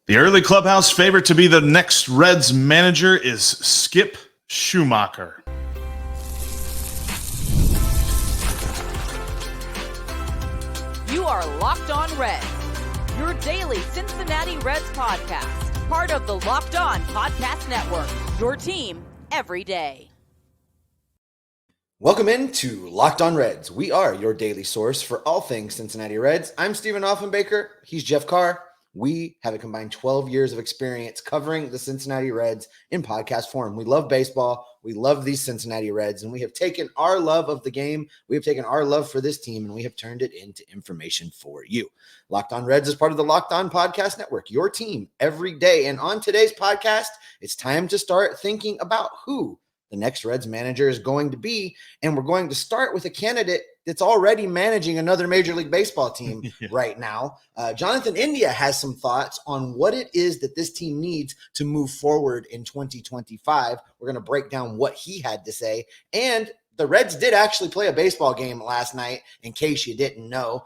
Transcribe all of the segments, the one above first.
The early clubhouse favorite to be the next Reds manager is Skip Schumaker. You are Locked On Reds, your daily Cincinnati Reds podcast, part of the Locked On Podcast Network, your team every day. Welcome into Locked On Reds. We are your daily source for all things Cincinnati Reds. I'm Stephen Offenbaker. He's Jeff Carr. We have a combined 12 years of experience covering the Cincinnati Reds in podcast form. We love baseball. We love these Cincinnati Reds, and we have taken our love of the game. We have taken our love for this team, and we have turned it into information for you. Locked On Reds is part of the Locked On Podcast Network, your team every day. And on today's podcast, it's time to start thinking about who the next Reds manager is going to be. And we're going to start with a candidate that's already managing another Major League Baseball team right now. Jonathan India has some thoughts on what it is that this team needs to move forward in 2025. We're going to break down what he had to say. And the Reds did actually play a baseball game last night, in case you didn't know.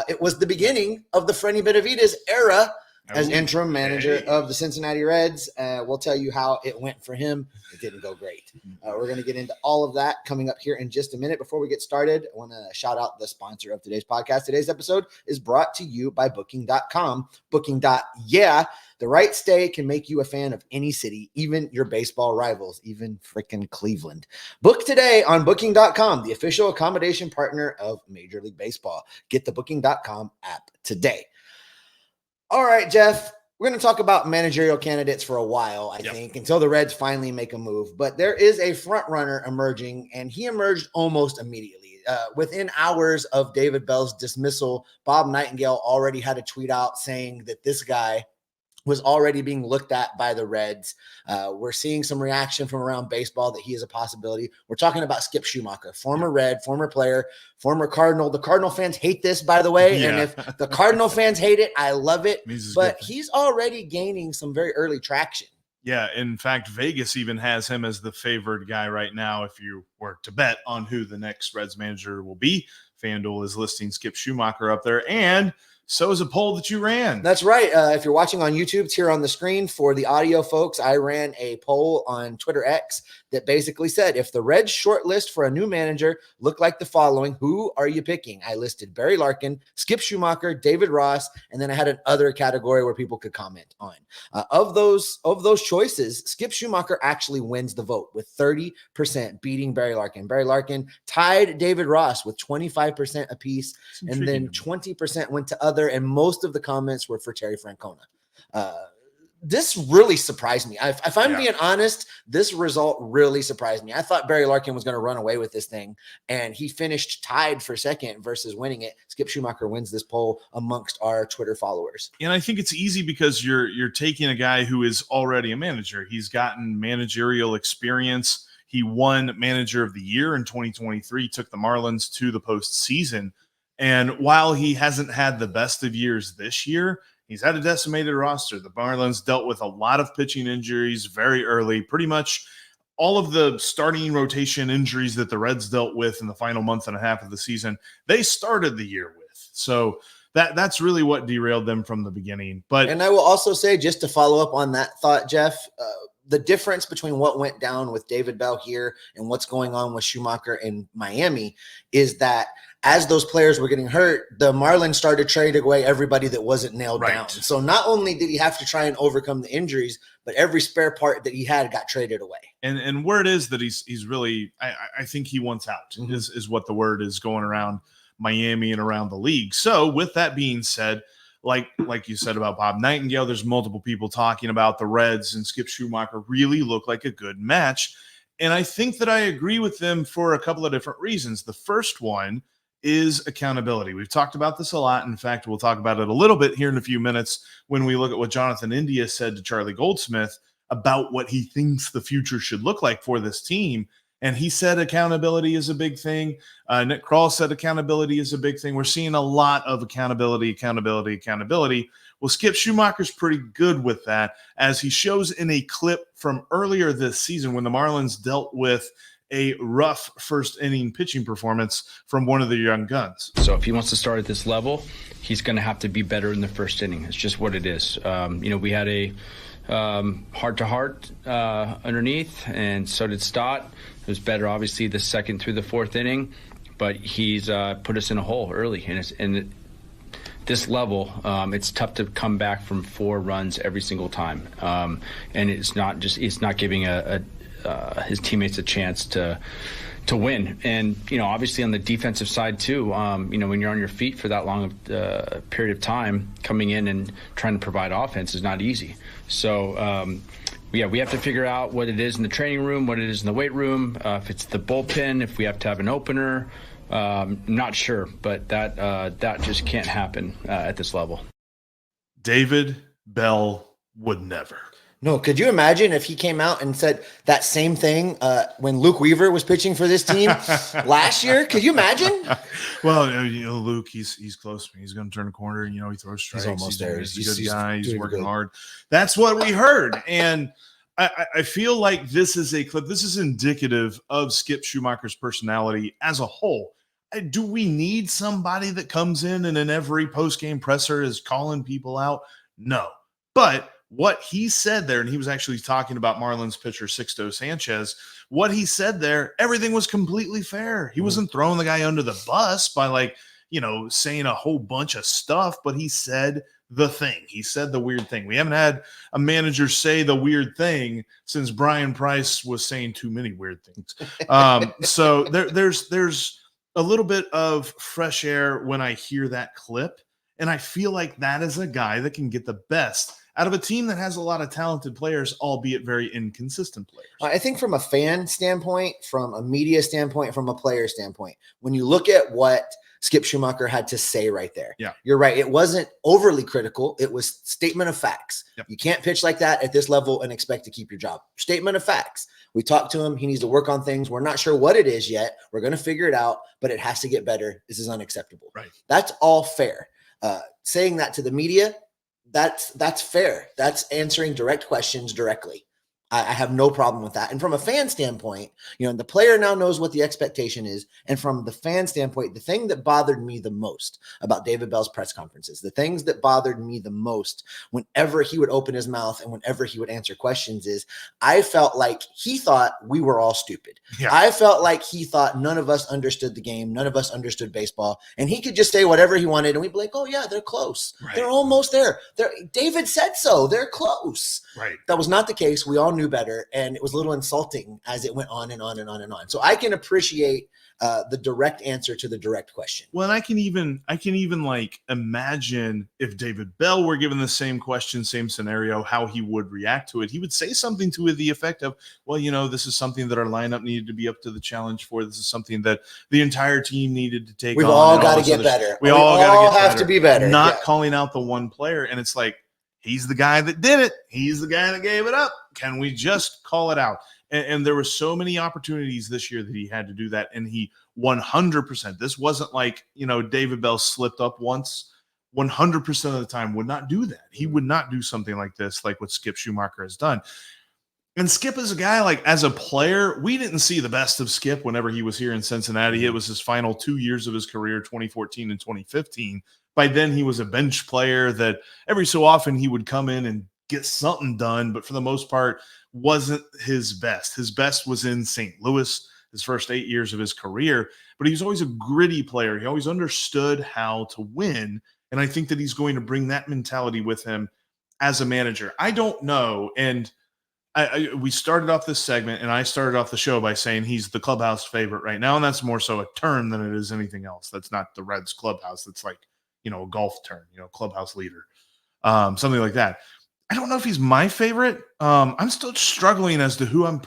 It was the beginning of the Freddy Benavidez era as interim manager of the Cincinnati Reds. We'll tell you how it went for him. It didn't go great. We're going to get into all of that coming up here in just a minute. Before we get started, I want to shout out the sponsor of today's podcast. Today's episode is brought to you by Booking.com. Booking.yeah. The right stay can make you a fan of any city, even your baseball rivals, even freaking Cleveland. Book today on Booking.com, the official accommodation partner of Major League Baseball. Get the Booking.com app today. All right, Jeff, we're going to talk about managerial candidates for a while, I think, until the Reds finally make a move. But there is a front runner emerging, and he emerged almost immediately. Within hours of David Bell's dismissal, Bob Nightingale already had a tweet out saying that this guy was already being looked at by the Reds. We're seeing some reaction from around baseball that he is a possibility. We're talking about Skip Schumaker, former Red, former player, former Cardinal. The Cardinal fans hate this, by the way. And if the Cardinal fans hate it, I love it. But he's already gaining some very early traction. Yeah, in fact, Vegas even has him as the favored guy right now. If you were to bet on who the next Reds manager will be, FanDuel is listing Skip Schumaker up there. And so is a poll that you ran. That's right. If you're watching on YouTube, it's here on the screen. For the audio folks, I ran a poll on Twitter X that basically said, if the Reds shortlist for a new manager look like the following, who are you picking? I listed Barry Larkin, Skip Schumaker, David Ross, and then I had an other category where people could comment on. Of those choices, Skip Schumaker actually wins the vote with 30% beating Barry Larkin. Barry Larkin tied David Ross with 25% apiece, and then 20% went to other, and most of the comments were for Terry Francona. This really surprised me. If I'm being honest, this result really surprised me. I thought Barry Larkin was going to run away with this thing, and he finished tied for second versus winning it. Skip Schumaker wins this poll amongst our Twitter followers. And I think it's easy because you're taking a guy who is already a manager. He's gotten managerial experience. He won Manager of the Year in 2023, took the Marlins to the postseason. And while he hasn't had the best of years this year, he's had a decimated roster. The Marlins dealt with a lot of pitching injuries very early. Pretty much all of the starting rotation injuries that the Reds dealt with in the final month and a half of the season, they started the year with. So that's really what derailed them from the beginning. And I will also say, just to follow up on that thought, Jeff, the difference between what went down with David Bell here and what's going on with Schumaker in Miami is that as those players were getting hurt, the Marlins started trading away everybody that wasn't nailed down. So not only did he have to try and overcome the injuries, but every spare part that he had got traded away. And word is that he's really, I think he wants out is what the word is going around Miami and around the league. So with that being said, like you said about Bob Nightingale, there's multiple people talking about the Reds and Skip Schumaker really look like a good match. And I think that I agree with them for a couple of different reasons. The first one is accountability. We've talked about this a lot. In fact, we'll talk about it a little bit here in a few minutes when we look at what Jonathan India said to Charlie Goldsmith about what he thinks the future should look like for this team. And he said accountability is a big thing. Nick Krall said accountability is a big thing. We're seeing a lot of accountability. Well, Skip Schumaker's pretty good with that, as he shows in a clip from earlier this season when the Marlins dealt with a rough first inning pitching performance from one of the young guns. So if he wants to start at this level, he's going to have to be better in the first inning. It's just what it is. We had a heart-to-heart underneath, and so did Stott. It was better, obviously, the second through the fourth inning, but he's put us in a hole early. And this level, it's tough to come back from 4 runs every single time. And it's not giving his teammates a chance to win. And, obviously on the defensive side too, when you're on your feet for that long period of time, coming in and trying to provide offense is not easy. So, we have to figure out what it is in the training room, what it is in the weight room, if it's the bullpen, if we have to have an opener. Not sure, but that just can't happen at this level. David Bell would never. No, could you imagine if he came out and said that same thing when Luke Weaver was pitching for this team last year? Could you imagine? Well, Luke, he's close to me. He's going to turn a corner. He throws strikes. He's almost there. He's a good guy. He's working hard. That's what we heard. And I feel like this is a clip. This is indicative of Skip Schumaker's personality as a whole. Do we need somebody that comes in and in every post-game presser is calling people out? No. But what he said there, and he was actually talking about Marlins pitcher Sixto Sanchez, what he said there, everything was completely fair. He wasn't throwing the guy under the bus by saying a whole bunch of stuff, but he said the thing. He said the weird thing. We haven't had a manager say the weird thing since Brian Price was saying too many weird things. So there's a little bit of fresh air when I hear that clip, and I feel like that is a guy that can get the best out of a team that has a lot of talented players, albeit very inconsistent players. I think from a fan standpoint, from a media standpoint, from a player standpoint, when you look at what Skip Schumaker had to say right there, yeah, you're right. It wasn't overly critical. It was statement of facts. Yep. You can't pitch like that at this level and expect to keep your job. Statement of facts. We talked to him. He needs to work on things. We're not sure what it is yet. We're going to figure it out, but it has to get better. This is unacceptable. Right. That's all fair. Saying that to the media, that's fair. That's answering direct questions directly. I have no problem with that. And from a fan standpoint, the player now knows what the expectation is. And from the fan standpoint, the thing that bothered me the most about David Bell's press conferences, the things that bothered me the most whenever he would open his mouth and whenever he would answer questions is I felt like he thought we were all stupid. Yeah. I felt like he thought none of us understood the game. None of us understood baseball. And he could just say whatever he wanted. And we'd be like, oh yeah, they're close. Right. They're almost there. David said so. They're close. Right. That was not the case. We all knew better, and it was a little insulting as it went on and on and on and on. So I can appreciate the direct answer to the direct question. Well, and I can even imagine if David Bell were given the same question, same scenario, how he would react to it. He would say something to the effect of, well, this is something that our lineup needed to be up to the challenge for. This is something that the entire team needed to take on. We've all got to get better. We all got to get better. Have to be better. Not calling out the one player. And it's like, he's the guy that did it. He's the guy that gave it up. Can we just call it out? And there were so many opportunities this year that he had to do that. And he 100%, this wasn't like, David Bell slipped up once, 100% of the time would not do that. He would not do something like this, like what Skip Schumaker has done. And Skip is a guy, as a player, we didn't see the best of Skip whenever he was here in Cincinnati. It was his final 2 years of his career, 2014 and 2015. By then, he was a bench player that every so often he would come in and get something done, but for the most part, wasn't his best. His best was in St. Louis, his first 8 years of his career, but he was always a gritty player. He always understood how to win, and I think that he's going to bring that mentality with him as a manager. I don't know, and we started off this segment, and I started off the show by saying he's the clubhouse favorite right now, and that's more so a term than it is anything else. That's not the Reds clubhouse. That's like, a golf term, clubhouse leader, something like that. I don't know if he's my favorite. I'm still struggling as to who I'm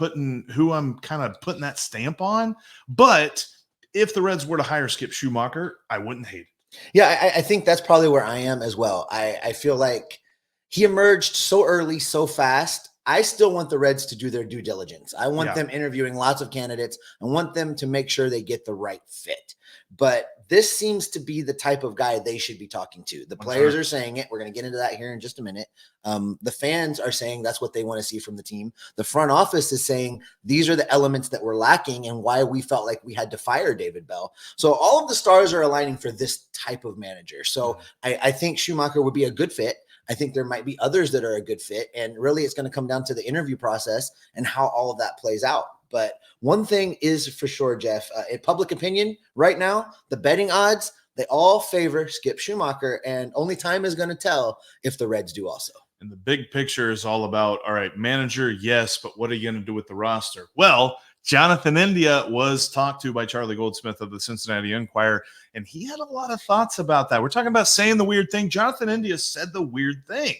kind of putting that stamp on. But if the Reds were to hire Skip Schumaker, I wouldn't hate it. Yeah, I think that's probably where I am as well. I feel like he emerged so early, so fast. I still want the Reds to do their due diligence. I want them interviewing lots of candidates. I want them to make sure they get the right fit. But This seems to be the type of guy they should be talking to. The players are saying it. We're going to get into that here in just a minute. The fans are saying that's what they want to see from the team. The front office is saying these are the elements that we're lacking and why we felt like we had to fire David Bell. So all of the stars are aligning for this type of manager. So I think Schumaker would be a good fit. I think there might be others that are a good fit. And really, it's going to come down to the interview process and how all of that plays out. But one thing is for sure, Jeff, in public opinion right now, the betting odds, they all favor Skip Schumaker, and only time is going to tell if the Reds do also. And the big picture is all about, all right, manager, yes, but what are you going to do with the roster? Well, Jonathan India was talked to by Charlie Goldsmith of the Cincinnati Enquirer, and he had a lot of thoughts about that. We're talking about saying the weird thing. Jonathan India said the weird thing.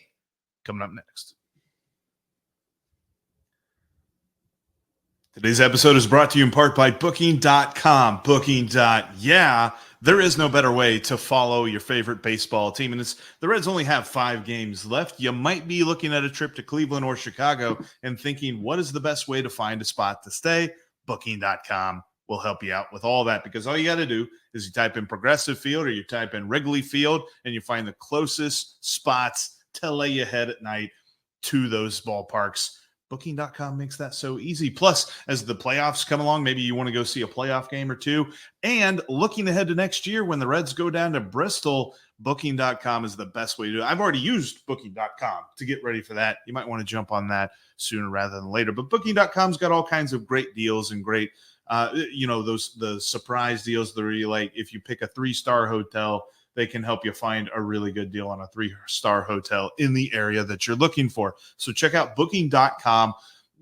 Coming up next. Today's episode is brought to you in part by Booking.com. Booking.yeah. There is no better way to follow your favorite baseball team, and the Reds only have 5 games left. You might be looking at a trip to Cleveland or Chicago and thinking, what is the best way to find a spot to stay? Booking.com will help you out with all that, because all you got to do is you type in Progressive Field or you type in Wrigley Field, and you find the closest spots to lay your head at night to those ballparks. Booking.com makes that so easy. Plus, as the playoffs come along, maybe you want to go see a playoff game or two. And looking ahead to next year when the Reds go down to Bristol, Booking.com is the best way to do it. I've already used Booking.com to get ready for that. You might want to jump on that sooner rather than later. But Booking.com's got all kinds of great deals and great, the surprise deals that are really like if you pick a 3-star hotel, they can help you find a really good deal on a 3-star hotel in the area that you're looking for. So check out Booking.com,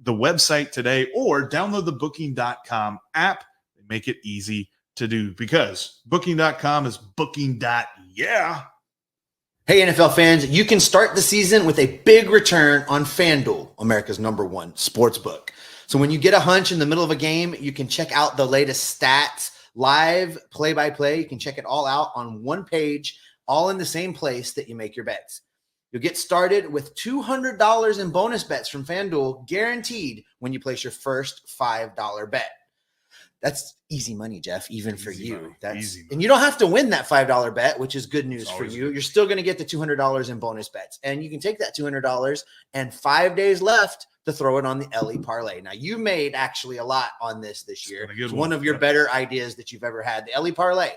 the website today, or download the Booking.com app. They make it easy to do because Booking.com is Booking.yeah. Hey, NFL fans, you can start the season with a big return on FanDuel, America's #1 sportsbook. So when you get a hunch in the middle of a game, you can check out the latest stats, live play-by-play. You can check it all out on one page, all in the same place that you make your bets. You'll get started with $200 in bonus bets from FanDuel, guaranteed when you place your first $5 bet. That's easy money, Jeff, even for you. That's easy money. And you don't have to win that $5 bet, which is good news for you. You're still going to get the $200 in bonus bets. And you can take that $200 and 5 days left to throw it on the LE parlay. Now, you made actually a lot on this year. It's one of your better ideas that you've ever had. The LE parlay,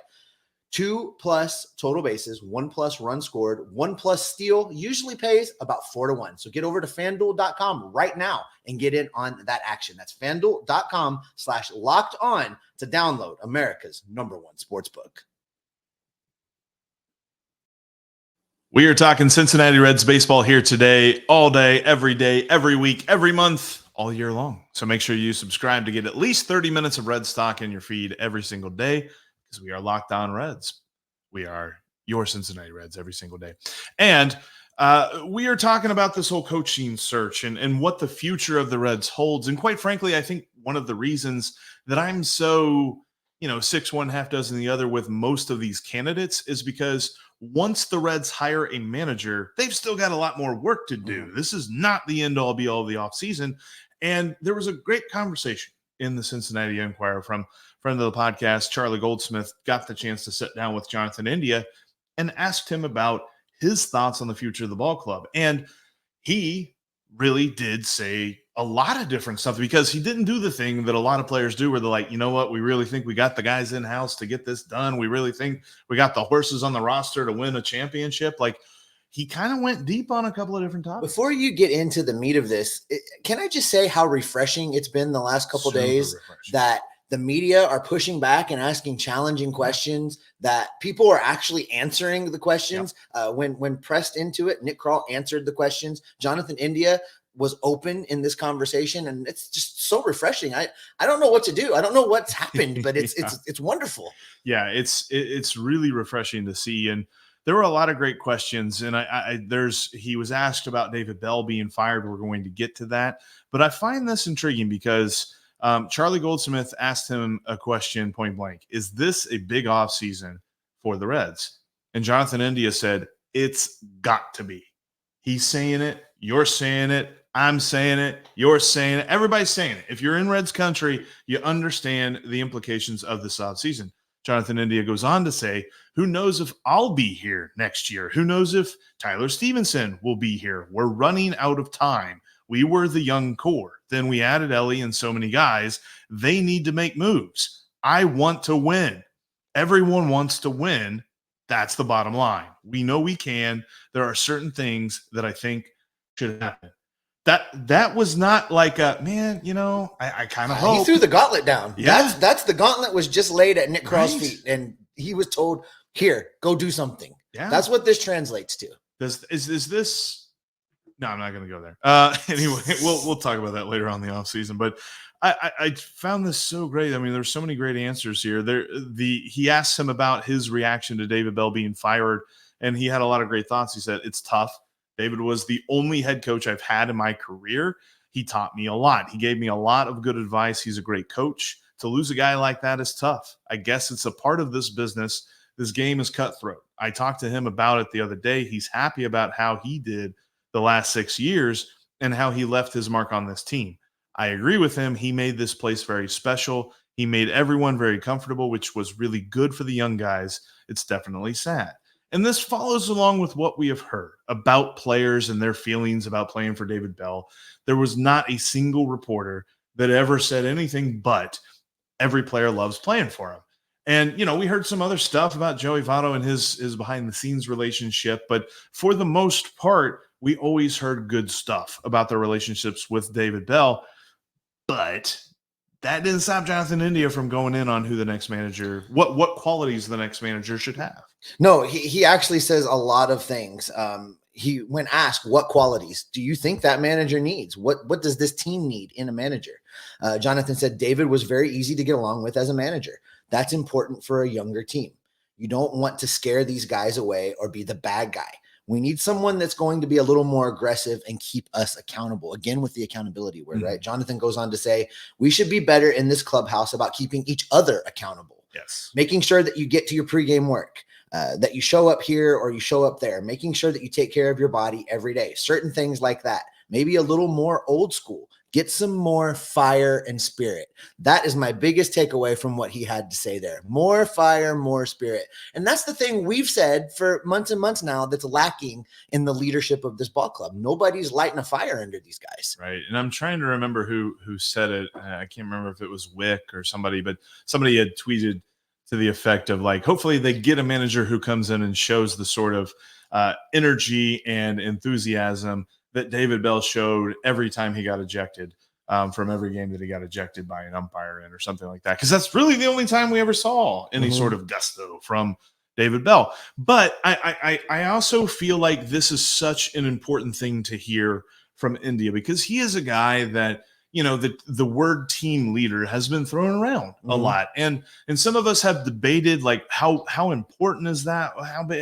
2+ total bases, 1+ run scored, 1+ steal usually pays about 4-1. So get over to FanDuel.com right now and get in on that action. That's FanDuel.com/locked-on to download America's #1 sportsbook. We are talking Cincinnati Reds baseball here today, all day, every week, every month, all year long. So make sure you subscribe to get at least 30 minutes of Red stock in your feed every single day, because we are Locked On Reds. We are your Cincinnati Reds every single day. And we are talking about this whole coaching search and what the future of the Reds holds. And quite frankly, I think one of the reasons that I'm so, 6 1, half dozen the other with most of these candidates is because once the Reds hire a manager, they've still got a lot more work to do. This is not the end-all be-all of the offseason. And there was a great conversation in the Cincinnati Enquirer from friend of the podcast, Charlie Goldsmith, got the chance to sit down with Jonathan India and asked him about his thoughts on the future of the ball club. And he really did say a lot of different stuff, because he didn't do the thing that a lot of players do where they're like, you know what, we really think we got the guys in-house to get this done. We really think we got the horses on the roster to win a championship. Like, he kind of went deep on a couple of different topics. Before you get into the meat of this, can I just say how refreshing it's been the last couple days that the media are pushing back and asking challenging questions, that people are actually answering the questions. Yep. When pressed into it, Nick Krall answered the questions. Jonathan India was open in this conversation, and it's just so refreshing. I don't know what to do. I don't know what's happened, but it's wonderful. Yeah, it's really refreshing to see. And there were a lot of great questions. And he was asked about David Bell being fired. We're going to get to that. But I find this intriguing because Charlie Goldsmith asked him a question point blank. Is this a big offseason for the Reds? And Jonathan India said, it's got to be. He's saying it. You're saying it. I'm saying it. You're saying it. Everybody's saying it. If you're in Reds country, you understand the implications of this offseason. Jonathan India goes on to say, who knows if I'll be here next year? Who knows if Tyler Stevenson will be here? We're running out of time. We were the young core. Then we added Ellie and so many guys. They need to make moves. I want to win. Everyone wants to win. That's the bottom line. We know we can. There are certain things that I think should happen. That was not like a, man, I kind of hope. He threw the gauntlet down. Yeah. That's the gauntlet was just laid at Nick Kral's Right. feet, and he was told, here, go do something. Yeah. That's what this translates to. Is this? No, I'm not going to go there. Anyway, we'll talk about that later on in the offseason. But I found this so great. I mean, there's so many great answers here. He asked him about his reaction to David Bell being fired, and he had a lot of great thoughts. He said, it's tough. David was the only head coach I've had in my career. He taught me a lot. He gave me a lot of good advice. He's a great coach. To lose a guy like that is tough. I guess it's a part of this business. This game is cutthroat. I talked to him about it the other day. He's happy about how he did the last 6 years and how he left his mark on this team. I agree with him. He made this place very special. He made everyone very comfortable, which was really good for the young guys. It's definitely sad. And this follows along with what we have heard about players and their feelings about playing for David Bell. There was not a single reporter that ever said anything but every player loves playing for him. And, we heard some other stuff about Joey Votto and his behind-the-scenes relationship. But for the most part, we always heard good stuff about their relationships with David Bell. But that didn't stop Jonathan India from going in on who the next manager, what qualities the next manager should have. No, he actually says a lot of things. When asked what qualities do you think that manager needs, what does this team need in a manager? Jonathan said David was very easy to get along with as a manager. That's important for a younger team. You don't want to scare these guys away or be the bad guy. We need someone that's going to be a little more aggressive and keep us accountable. Again, with the accountability word, right? Jonathan goes on to say, we should be better in this clubhouse about keeping each other accountable. Yes. Making sure that you get to your pregame work, that you show up here or you show up there, making sure that you take care of your body every day. Certain things like that. Maybe a little more old school. Get some more fire and spirit. That is my biggest takeaway from what he had to say there. More fire, more spirit. And that's the thing we've said for months and months now that's lacking in the leadership of this ball club. Nobody's lighting a fire under these guys. Right. And I'm trying to remember who said it. I can't remember if it was Wick or somebody, but somebody had tweeted to the effect of like, hopefully they get a manager who comes in and shows the sort of energy and enthusiasm that David Bell showed every time he got ejected from every game that he got ejected by an umpire in or something like that. Because that's really the only time we ever saw any sort of gusto from David Bell. But I also feel like this is such an important thing to hear from India because he is a guy that, the word team leader has been thrown around a lot. And some of us have debated like how important is that?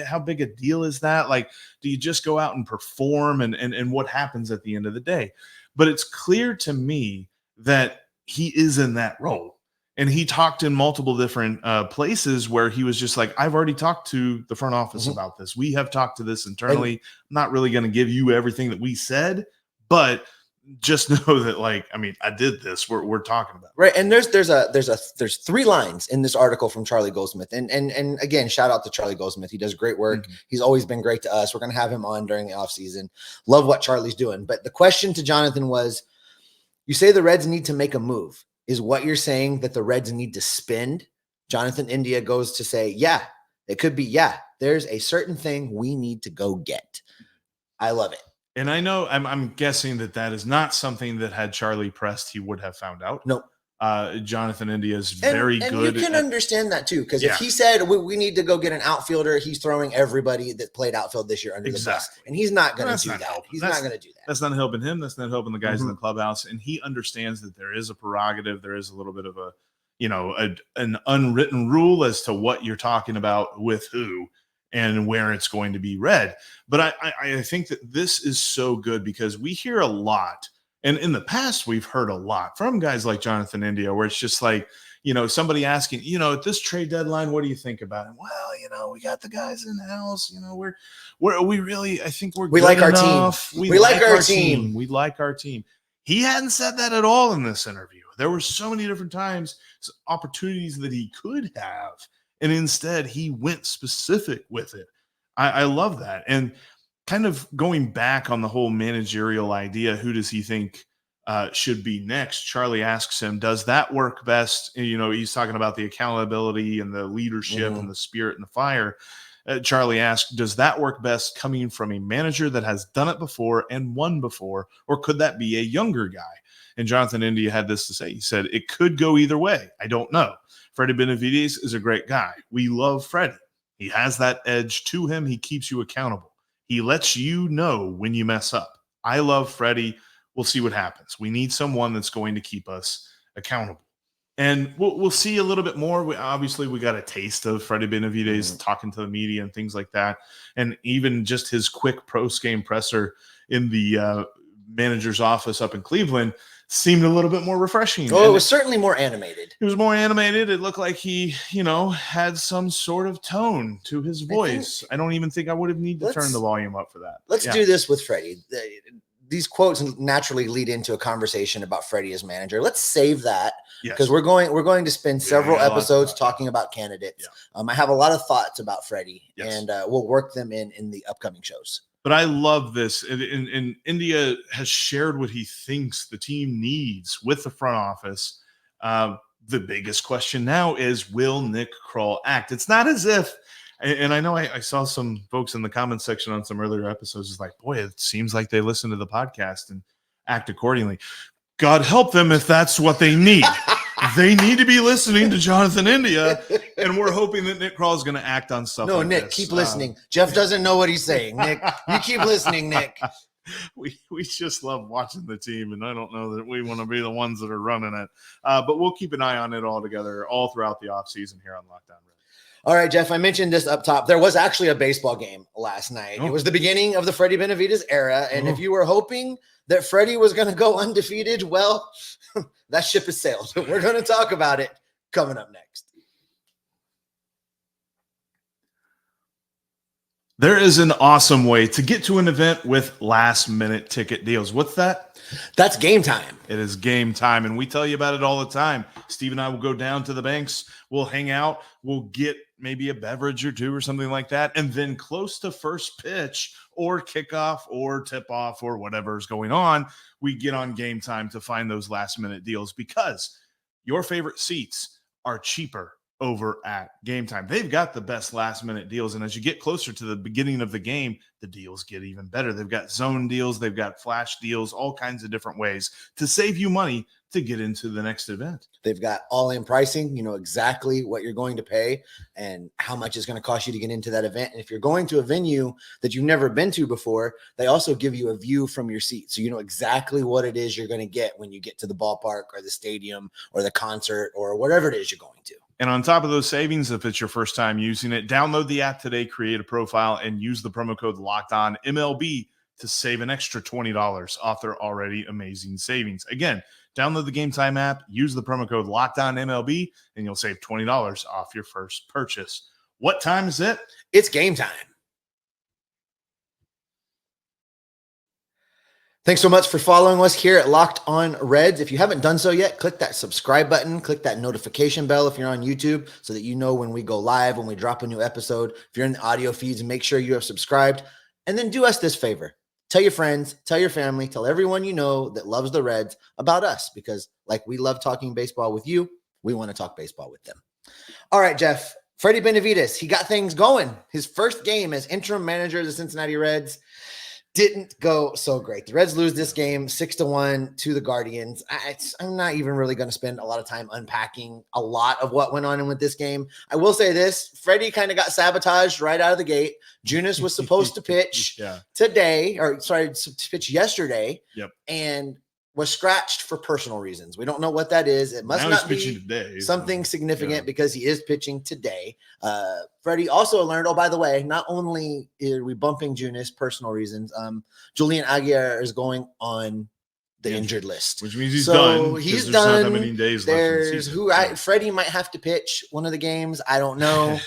How big a deal is that? Like, do you just go out and perform and what happens at the end of the day? But it's clear to me that he is in that role. And he talked in multiple different places where he was just like, I've already talked to the front office about this. We have talked to this internally. I'm not really going to give you everything that we said, but just know that, I did this. We're talking about it. Right. And there's 3 lines in this article from Charlie Goldsmith. And again, shout out to Charlie Goldsmith. He does great work. He's always been great to us. We're going to have him on during the offseason. Love what Charlie's doing. But the question to Jonathan was, you say the Reds need to make a move. Is what you're saying that the Reds need to spend? Jonathan India goes to say, yeah, it could be. Yeah, there's a certain thing we need to go get. I love it. And I know I'm guessing that is not something that had Charlie pressed, he would have found out. No. Jonathan India is very good. And you can understand that too. Because if he said we need to go get an outfielder, he's throwing everybody that played outfield this year under the bus. And he's not going to do that. He's not going to do that. That's not helping him. That's not helping the guys in the clubhouse. And he understands that there is a prerogative. There is a little bit of an unwritten rule as to what you're talking about with who and where it's going to be read. But I think that this is so good because we hear a lot, and in the past we've heard a lot from guys like Jonathan India, where it's just like, somebody asking, at this trade deadline, what do you think about it? Well, we got the guys in house, we really, I think we like our team. We like our team. We like our team. He hadn't said that at all in this interview. There were so many different times, opportunities that he could have And instead, he went specific with it. I love that. And kind of going back on the whole managerial idea, who does he think should be next? Charlie asks him, does that work best? You know, he's talking about the accountability and the leadership and the spirit and the fire. Charlie asked, does that work best coming from a manager that has done it before and won before, or could that be a younger guy? And Jonathan India had this to say. He said, it could go either way. I don't know. Freddy Benavidez is a great guy. We love Freddy. He has that edge to him. He keeps you accountable. He lets you know when you mess up. I love Freddy. We'll see what happens. We need someone that's going to keep us accountable. And we'll see a little bit more. We got a taste of Freddy Benavidez talking to the media and things like that. And even just his quick post-game presser in the manager's office up in Cleveland seemed a little bit more refreshing. Oh, it was certainly more animated. It was more animated. It looked like he, had some sort of tone to his voice. I don't even think I would have needed to turn the volume up for that. Let's do this with Freddie. These quotes naturally lead into a conversation about Freddie as manager. Let's save that because we're going to spend several episodes talking about candidates. Yeah. I have a lot of thoughts about Freddie, and we'll work them in the upcoming shows. But I love this. And India has shared what he thinks the team needs with the front office. The biggest question now is, will Nick Krall act? It's not as if, and I know I saw some folks in the comments section on some earlier episodes is like, boy, it seems like they listen to the podcast and act accordingly. God help them if that's what they need. They need to be listening to Jonathan India, and we're hoping that Nick Krall is going to act on stuff. No, like Nick, this. Keep listening. Jeff doesn't know what he's saying. Nick, you keep listening, Nick. We just love watching the team, and I don't know that we want to be the ones that are running it. But we'll keep an eye on it all together, all throughout the offseason here on Lockdown Reds. All right, Jeff, I mentioned this up top. There was actually a baseball game last night. It was the beginning of the Freddy Benavidez era, and if you were hoping that Freddie was going to go undefeated, well, that ship has sailed. We're going to talk about it coming up next. There is an awesome way to get to an event with last-minute ticket deals. What's that? That's Game Time. It is Game Time, and we tell you about it all the time. Steve and I will go down to the banks. We'll hang out. We'll get maybe a beverage or two or something like that, and then close to first pitch or kickoff or tip-off or whatever's going on, we get on Game Time to find those last-minute deals because your favorite seats are cheaper over at Game Time. They've got the best last-minute deals, and as you get closer to the beginning of the game, the deals get even better. They've got zone deals, they've got flash deals, all kinds of different ways to save you money to get into the next event. They've got all-in pricing. You know exactly what you're going to pay and how much it's going to cost you to get into that event. And if you're going to a venue that you've never been to before, they also give you a view from your seat. So you know exactly what it is you're going to get when you get to the ballpark or the stadium or the concert or whatever it is you're going to. And on top of those savings, if it's your first time using it, download the app today, create a profile, and use the promo code LOCKEDONMLB to save an extra $20 off their already amazing savings. Again, download the Game Time app, use the promo code LOCKEDONMLB, and you'll save $20 off your first purchase. What time is it? It's game time. Thanks so much for following us here at Locked On Reds. If you haven't done so yet, click that subscribe button, click that notification bell if you're on YouTube so that you know when we go live, when we drop a new episode. If you're in the audio feeds, make sure you have subscribed. And then do us this favor. Tell your friends, tell your family, tell everyone you know that loves the Reds about us because like we love talking baseball with you, we want to talk baseball with them. All right, Jeff, Freddy Benavidez, he got things going. His first game as interim manager of the Cincinnati Reds didn't go so great. The Reds lose this game 6-1 to the Guardians. I'm not even really going to spend a lot of time unpacking a lot of what went on with this game. I will say this, Freddie kind of got sabotaged right out of the gate. Junis was supposed to pitch to pitch yesterday. Yep. And was scratched for personal reasons. We don't know what that is. It must not be today, something significant because he is pitching today. Freddie also learned, oh, by the way, not only are we bumping Junis, personal reasons, Julian Aguirre is going on the injured list. Which means he's done. He's done. Not that many days left in the season. Freddie might have to pitch one of the games. I don't know.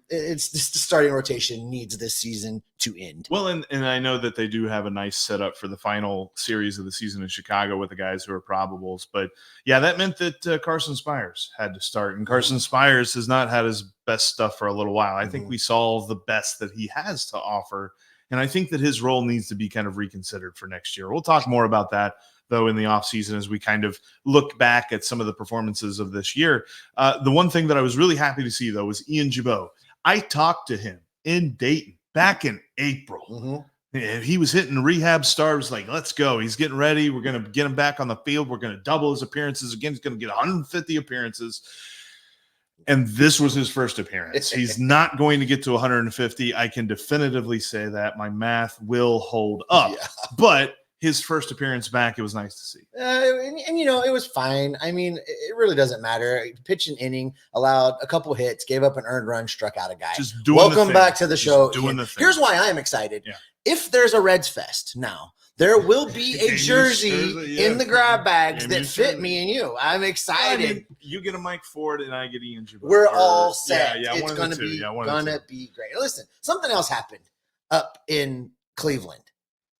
It's just the starting rotation needs this season to end. Well, and I know that they do have a nice setup for the final series of the season in Chicago with the guys who are probables. But, yeah, that meant that Carson Spires had to start. And Carson Spires has not had his best stuff for a little while. I think we saw the best that he has to offer. And I think that his role needs to be kind of reconsidered for next year. We'll talk more about that, though, in the offseason as we kind of look back at some of the performances of this year. The one thing that I was really happy to see, though, was Ian Gibaut. I talked to him in Dayton back in April. And he was hitting rehab stars like, let's go. He's getting ready. We're going to get him back on the field. We're going to double his appearances again. He's going to get 150 appearances. And this was his first appearance. He's not going to get to 150. I can definitively say that. My math will hold up. Yeah. But his first appearance back, it was nice to see. And, it was fine. I mean, it really doesn't matter. Pitched an inning, allowed a couple hits, gave up an earned run, struck out a guy. Welcome back to the show. Here's why I'm excited. Yeah. If there's a Reds Fest now, there will be a jersey in the grab bags that fit me and you. I'm excited. I mean, you get a Mike Ford and I get Ian Gibaut. We're all set. Yeah, it's going to be great. Listen, something else happened up in Cleveland,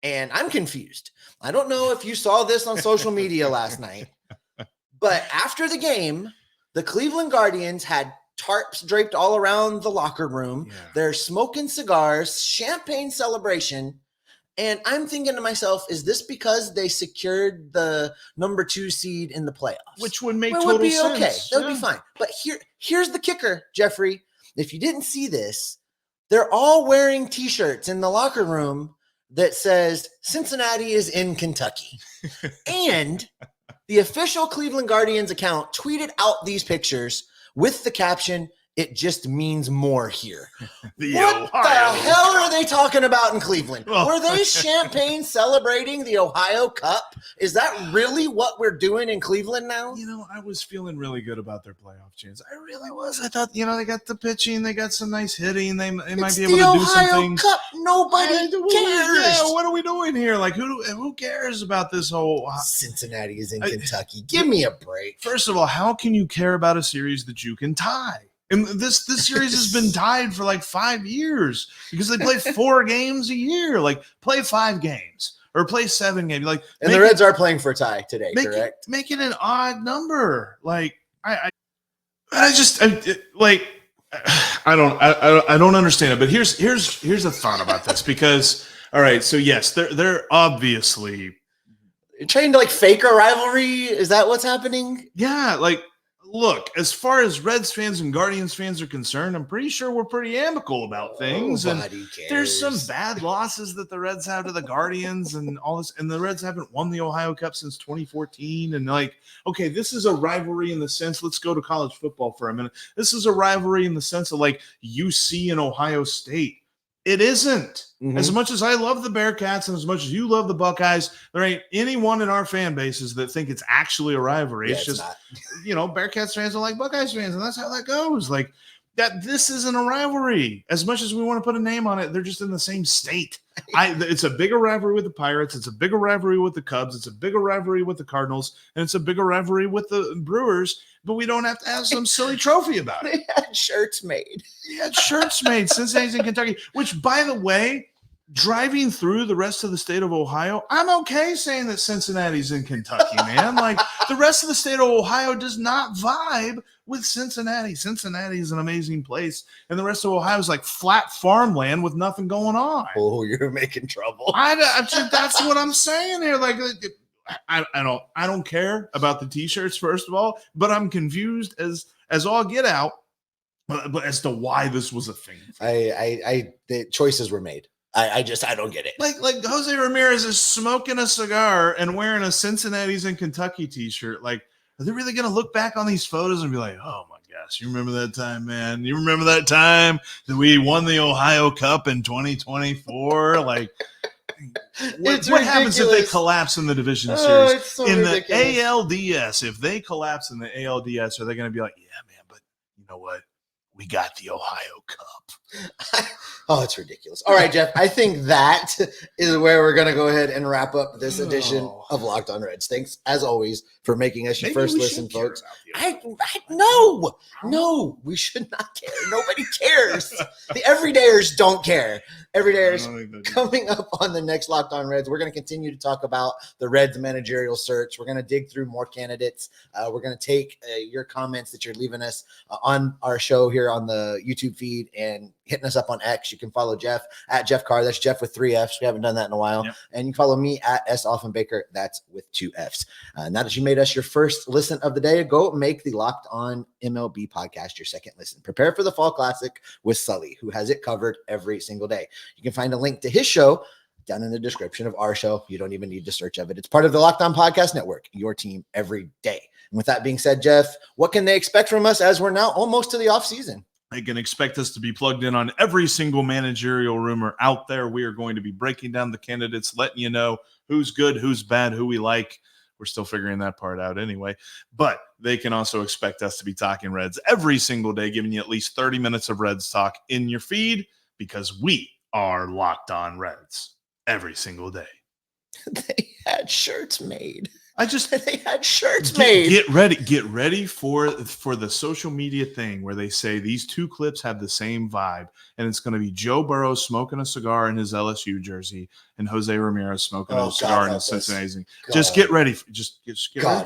and I'm confused. I don't know if you saw this on social media last night, but after the game, the Cleveland Guardians had tarps draped all around the locker room. Yeah. They're smoking cigars, champagne celebration. And I'm thinking to myself, is this because they secured the number 2 seed in the playoffs? Which would make total sense. Okay. That would be fine. But here's the kicker, Jeffrey. If you didn't see this, they're all wearing T-shirts in the locker room that says Cincinnati is in Kentucky. And the official Cleveland Guardians account tweeted out these pictures with the caption, "It just means more here." What the hell are they talking about in Cleveland? Were they champagne celebrating the Ohio Cup? Is that really what we're doing in Cleveland now? I was feeling really good about their playoff chance. I really was. I thought, they got the pitching, they got some nice hitting, they might be able to do something. Cup. Nobody cares. Yeah, what are we doing here? Like, who cares about this whole Cincinnati is in Kentucky? Give me a break. First of all, how can you care about a series that you can tie? And this series has been tied for like 5 years because they play 4 games a year. Like, play 5 games or play 7 games. Like, and the Reds are playing for a tie today, correct? Make it an odd number. Like, I don't understand it. But here's a thought about this because, all right, so yes, they're obviously trying to like fake a rivalry. Is that what's happening? Yeah, like. Look, as far as Reds fans and Guardians fans are concerned, I'm pretty sure we're pretty amicable about things. Nobody cares. There's some bad losses that the Reds have to the Guardians and all this. And the Reds haven't won the Ohio Cup since 2014. And okay, this is a rivalry in the sense, let's go to college football for a minute. This is a rivalry in the sense of like UC and Ohio State. It isn't. As much as I love the Bearcats and as much as you love the Buckeyes, there ain't anyone in our fan bases that think it's actually a rivalry. It's just, Bearcats fans are like Buckeyes fans, and that's how that goes. Like, that this isn't a rivalry. As much as we want to put a name on it, they're just in the same state. It's a bigger rivalry with the Pirates. It's a bigger rivalry with the Cubs. It's a bigger rivalry with the Cardinals. And it's a bigger rivalry with the Brewers. But we don't have to have some silly trophy about it. They had shirts made. Cincinnati's in Kentucky, which, by the way, driving through the rest of the state of Ohio, I'm okay saying that Cincinnati's in Kentucky, man. Like, the rest of the state of Ohio does not vibe with Cincinnati. Cincinnati is an amazing place, and the rest of Ohio is like flat farmland with nothing going on. Oh, you're making trouble. That's what I'm saying here. Like, I don't care about the T-shirts, first of all, but I'm confused as all get out, but as to why this was a thing. The choices were made. I don't get it. Like Jose Ramirez is smoking a cigar and wearing a Cincinnati's in Kentucky T-shirt. Like, are they really going to look back on these photos and be like, oh my gosh, you remember that time, man? You remember that time that we won the Ohio Cup in 2024? Like, what happens if they collapse in the division series? It's so in ridiculous. The ALDS, if they collapse in the ALDS, are they going to be like, yeah, man, but you know what? We got the Ohio Cup. Oh, it's ridiculous. All right, Jeff, I think that is where we're going to go ahead and wrap up this edition of Locked on Reds. Thanks, as always, for making us your first listen, folks. No, we should not care. Nobody cares. The everydayers don't care. Everydayers, coming up on the next Locked on Reds, we're going to continue to talk about the Reds managerial search. We're going to dig through more candidates. We're going to take your comments that you're leaving us on our show here here on the YouTube feed and hitting us up on X. You can follow Jeff at Jeff Carr. That's Jeff with 3 Fs. We haven't done that in a while. Yep. And you can follow me at S Offenbaker. That's with 2 Fs. Now that you made us your first listen of the day, go make the Locked On MLB podcast your second listen. Prepare for the Fall Classic with Sully, who has it covered every single day. You can find a link to his show down in the description of our show. You don't even need to search of it. It's part of the Locked On Podcast Network, your team every day. And with that being said, Jeff, what can they expect from us as we're now almost to the off season? They can expect us to be plugged in on every single managerial rumor out there. We are going to be breaking down the candidates, letting you know who's good, who's bad, who we like. We're still figuring that part out anyway. But they can also expect us to be talking Reds every single day, giving you at least 30 minutes of Reds talk in your feed, because we are Locked On Reds every single day. They had shirts made. They had shirts made. Get ready for the social media thing where they say these two clips have the same vibe, and it's going to be Joe Burrow smoking a cigar in his LSU jersey and Jose Ramirez smoking a cigar in his Cincinnati. Just get ready. Just get ready.